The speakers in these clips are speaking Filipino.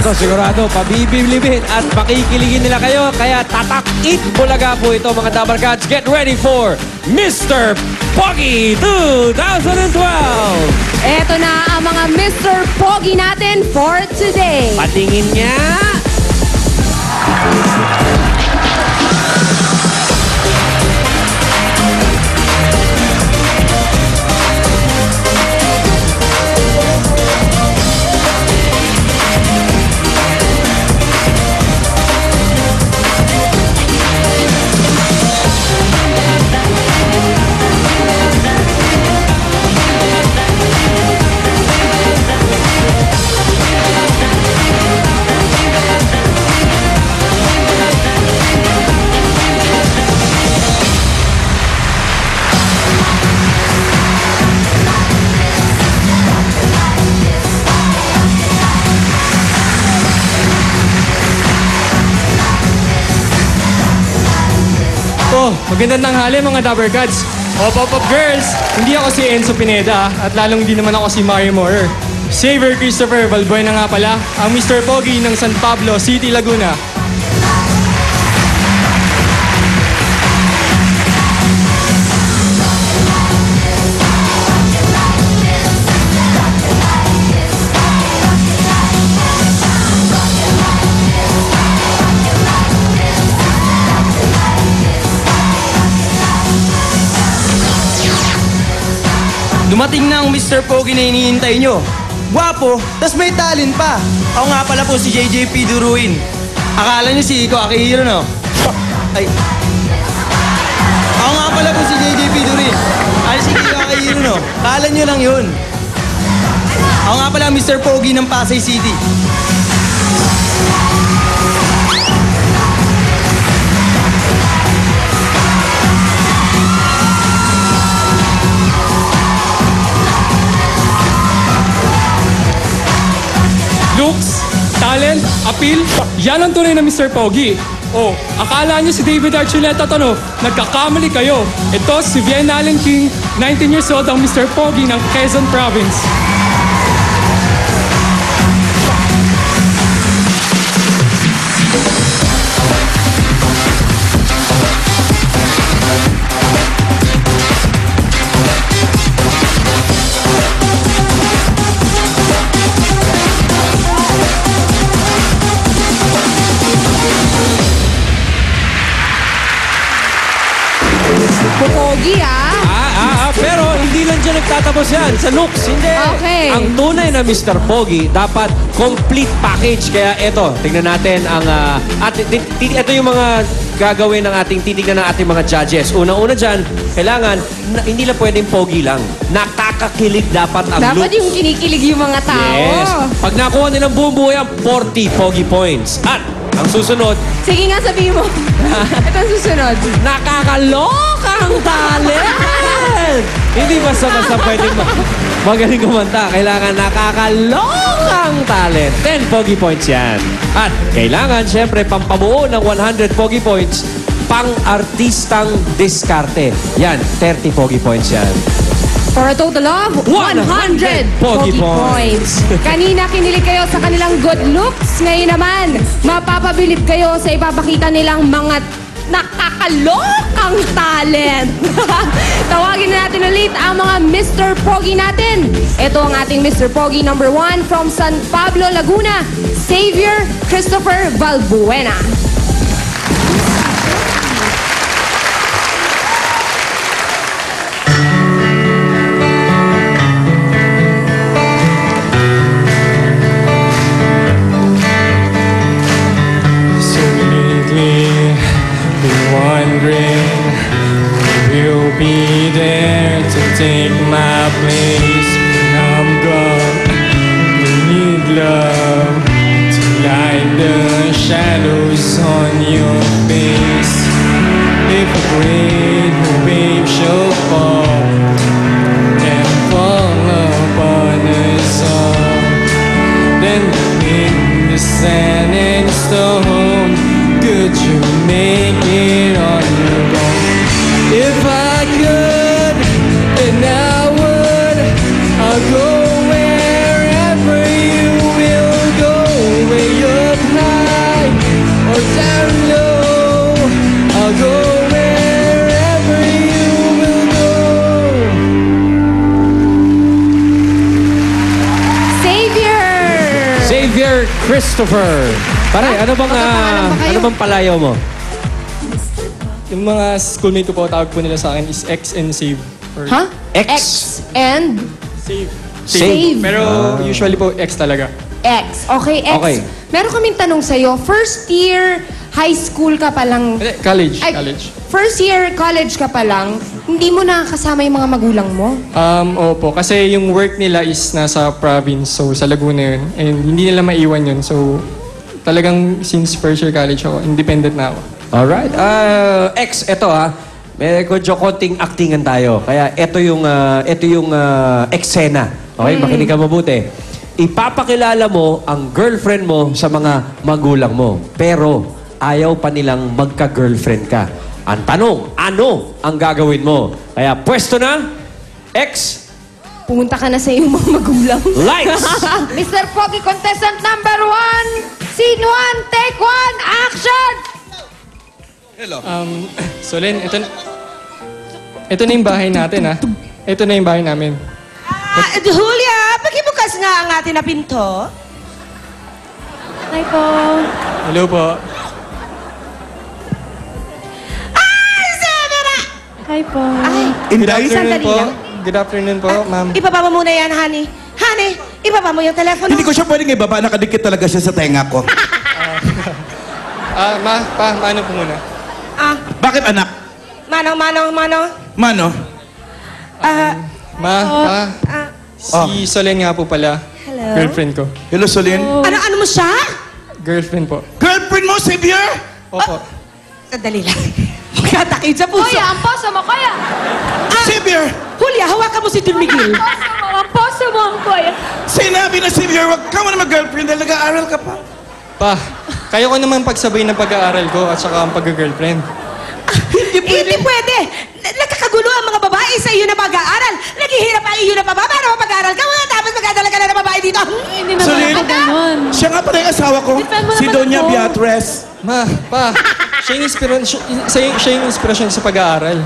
Ito sigurado, pabibilibin at makikiligin nila kayo. Kaya tatak it bulaga po ito mga Dabber Cats. Get ready for Mr. Pogi 2012! Eto na ang mga Mr. Pogi natin for today. Patingin niya. Oh, magandang tanghali mga Dabber Cats. Op, girls! Hindi ako si Enzo Pineda at lalong hindi naman ako si Mario Morer. Xavier Christopher Valbuena nga pala, ang Mr. Pogi ng San Pablo City, Laguna. Dumating na ang Mr. Pogi na hinihintay nyo. Gwapo, tas may talent pa. Ako nga pala po si JJP Duruin. Akala nyo si Iko Akihiro, no? Ay. Ako nga pala po si JJP Duruin. Akala si Iko Akihiro, no? Akala nyo lang yun. Ako nga pala Mr. Pogi ng Pasay City. Looks, talent, appeal, yan ang tunay na Mr. Pogi. Oh, akala niyo si David Archuleta to, no? Nagkakamali kayo. Ito si Vienna Allen King, 19 years old, ang Mr. Pogi ng Quezon Province. Pogi, Pero hindi lang dyan nagtatapos yan. Sa looks, hindi. Okay. Ang tunay na Mr. Pogi, dapat complete package. Kaya eto, tignan natin ang... ito yung mga gagawin ng titignan ng ating mga judges. Una-una dyan, kailangan, hindi lang pwedeng Pogi lang. Nakakakilig dapat ang dapat looks. yung kinikilig yung mga tao. Yes. Pag nakuha nilang buong buhay ang 40 Pogi points. At ang susunod, Sige nga, sabihin mo. Ito ang susunod. nakakalokang talent! Hindi basta-basta pwedeng magaling kumanta. Kailangan nakakalokang talent. 10 Pogi points yan. At kailangan, syempre, pampabuo ng 100 Pogi points, pang-artistang diskarte. Yan, 30 Pogi points yan. For a total of 100 Pogi Pogi points. points. Kanina kinilig kayo sa kanilang good looks. Ngayon naman, mapapabilib kayo sa ipapakita nilang mga nakakalokang talent. Tawagin na natin ulit ang mga Mr. Pogi natin. Ito ang ating Mr. Pogi number 1 from San Pablo, Laguna, Xavier Christopher Valbuena. Be there to take my place when I'm gone. We need love to light the shadows on your face. If a great wave shall fall and fall upon us all, then between the sand and stone, could you make it on your own? If I could, then I would. I'll go wherever you will go, where Christopher. Pare, ano bang, Magkapangalan ba kayo? ano bang palayaw mo? Yung mga schoolmate ko po, tawag po nila sa akin is X and Save. Or Ha? X. and Save. Save. Pero usually po X talaga. X. Okay, X. Okay. Meron kaming tanong sa'yo. First year high school ka pa lang. Hindi, college. Ay, College. First year college ka pa lang, hindi mo nakakasama yung mga magulang mo? Opo, kasi yung work nila is nasa province, so sa Laguna yun. And hindi nila maiwan yun. So talagang since first year college ako, independent na ako. Alright. X, eto medyo konting actingan tayo. Kaya ito yung eksena. Okay, makinig ka mabuti. Ipapakilala mo ang girlfriend mo sa mga magulang mo. Pero ayaw pa nilang magka-girlfriend ka. Ang tanong, ano ang gagawin mo? Kaya pwesto na, X, Pumunta ka na sa iyong mga magulang. lights! Mr. Pogi, contestant number 1. Scene 1, take 1, action! So Len, ito na yung bahay natin Ito na yung bahay namin. Julia, pakibukas nga ang ating na pinto. Hi po. Hello po. Hi po. Good Inday, afternoon sandali po. lang. Good afternoon po, ma'am. Ibaba mo muna yan, honey. Honey, ibaba mo yung telepono. Hindi ko siya pwedeng ibaba, nakadikit talaga siya sa tenga ko. Paano po muna? Bakit anak? Manong. Mano? Si Solen nga po pala. Hello? Girlfriend ko. Hello, Solin. Ano mo siya? Girlfriend po. Girlfriend mo, Xavier? Opo. Sandali lang. Katakid sa puso. Kuya, ang poso mo, kuya! Xavier! Julia, hawakan mo si Don Miguel. Ang poso mo, kuya! Sinabi na Xavier, wag ka mo na mag-girlfriend dahil nag-aaral ka pa. Pa, kaya ko naman pagsabay ng pag-aaral ko at saka ang pag-girlfriend. Hindi pwede. Nagkakagulo ang mga babae sa iyo na pag-aaral. Naghihirap ang iyo na baba para mapag-aaral ka. Mga tapos magdadala ka na ng babae dito. Solin, siya nga pala yung asawa ko, si Doña Beatriz. Pa, siya yung inspirasyon sa pag-aaral.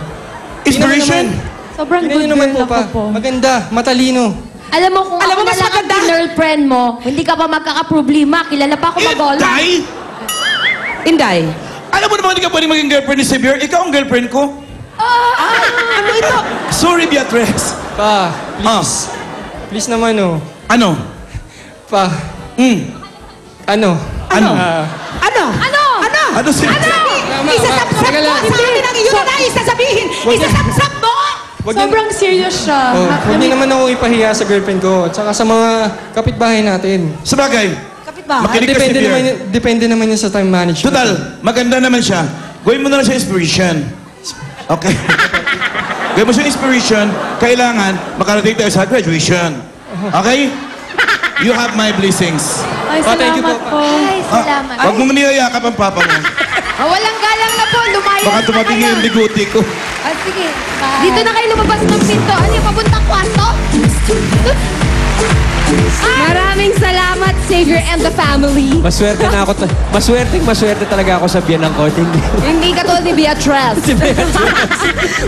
Inspiration? Sobrang Tingnan niyo naman po, pa. Maganda, matalino. Alam mo, kung Alam mo, ako mas na lang ang maganda. girlfriend mo, hindi ka pa magkakaproblema. Kilala pa ako mag-all. Inday! Inday. Alam mo naman hindi ka pwedeng maging girlfriend ni Xavier? Ikaw ang girlfriend ko. Ano ito? Sorry, Beatriz. Pa, please. Please naman, Ano? Pa, ano? Ano? Ano? Ano, Xavier? Isasapsap Teka mo lang. sa amin ang iyo na nais sasabihin. Isasapsap mo! Sobrang serious siya. Huwag niyo naman ako ipahiya sa girlfriend ko at saka sa mga kapitbahay natin. Sabagay, Kapitbahay. Makinig ka, Xavier. Depende naman yun sa time management. Total, maganda naman siya. Gawin mo na lang siya inspiration. Okay? Gawin mo siya inspiration, kailangan makarating tayo sa graduation. Okay? You have my blessings. Ay, Pa, thank you po. Ay, salamat. Huwag mo niyayakap ang papa mo. Walang galang na po. Lumayas Baka na tumating kayo. yung biguti ko. Sige. Dito na kayo lumabas ng pinto. Ano yung papuntang kwarto? Maraming salamat, Xavier and the family. Maswerte na ako. Maswerte talaga ako sa biyanang ko. Hindi ka tulad ni Beatrice.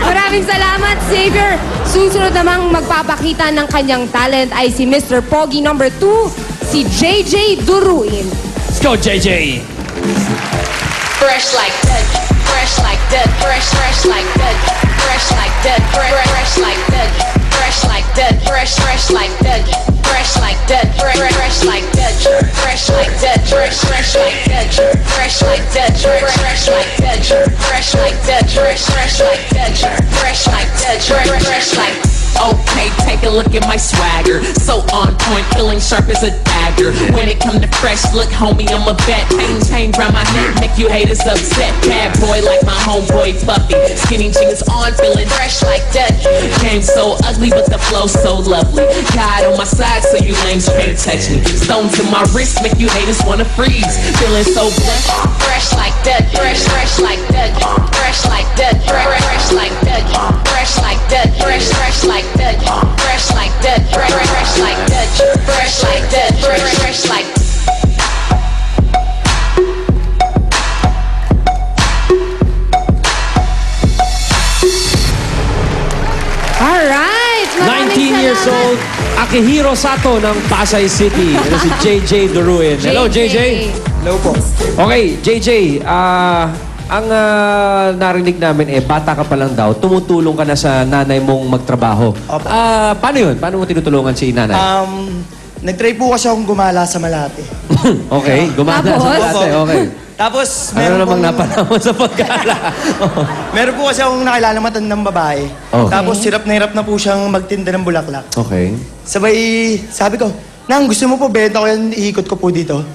Maraming salamat, Xavier. Susunod namang magpapakita ng kanyang talent ay si Mr. Pogi number 2, si JJ Duruin. Let's go, JJ! Fresh like that, fresh like that, fresh like that, fresh like that, fresh like that, fresh like that, fresh like that, fresh like that, fresh like that, fresh like that, fresh like that, fresh like that, fresh like that, fresh like that, fresh like that, fresh like that, fresh like. Okay, take a look at my swagger. So on point, feeling sharp as a dagger. When it come to fresh look, homie, I'm a vet. Chain round my neck, make you haters upset. Bad boy like my homeboy Puffy. Skinny jeans on, feeling fresh like that. Game so ugly, but the flow so lovely. God on my side, so you lames can't touch me. Stones in my wrist, make you haters wanna freeze. Feeling so blessed. Fresh like that, fresh like that, fresh like that, fresh like that, fresh like that, fresh like that, fresh like that, fresh like that, fresh like that, fresh like. Alright. 19 years old, Akihiro Sato ng Pasay City. Ito si JJ Duruin. Hello, JJ. Hello po. Okay, JJ, ang narinig namin bata ka pa lang daw, tumutulong ka na sa nanay mong magtrabaho. Opo. Paano yun? Paano mo tinutulungan si nanay? Nag-try po kasi akong gumala sa Malate. Okay, gumana sa Tapos? dati. Okay. Tapos, Ano namang napanahon sa pagkala? meron po kasi akong nakilala matandang babae. Okay. Tapos, hirap na po siyang magtinda ng bulaklak. Okay. Sabay, sabi ko, Nang, gusto mo po benta ko yan, iikot ko po dito.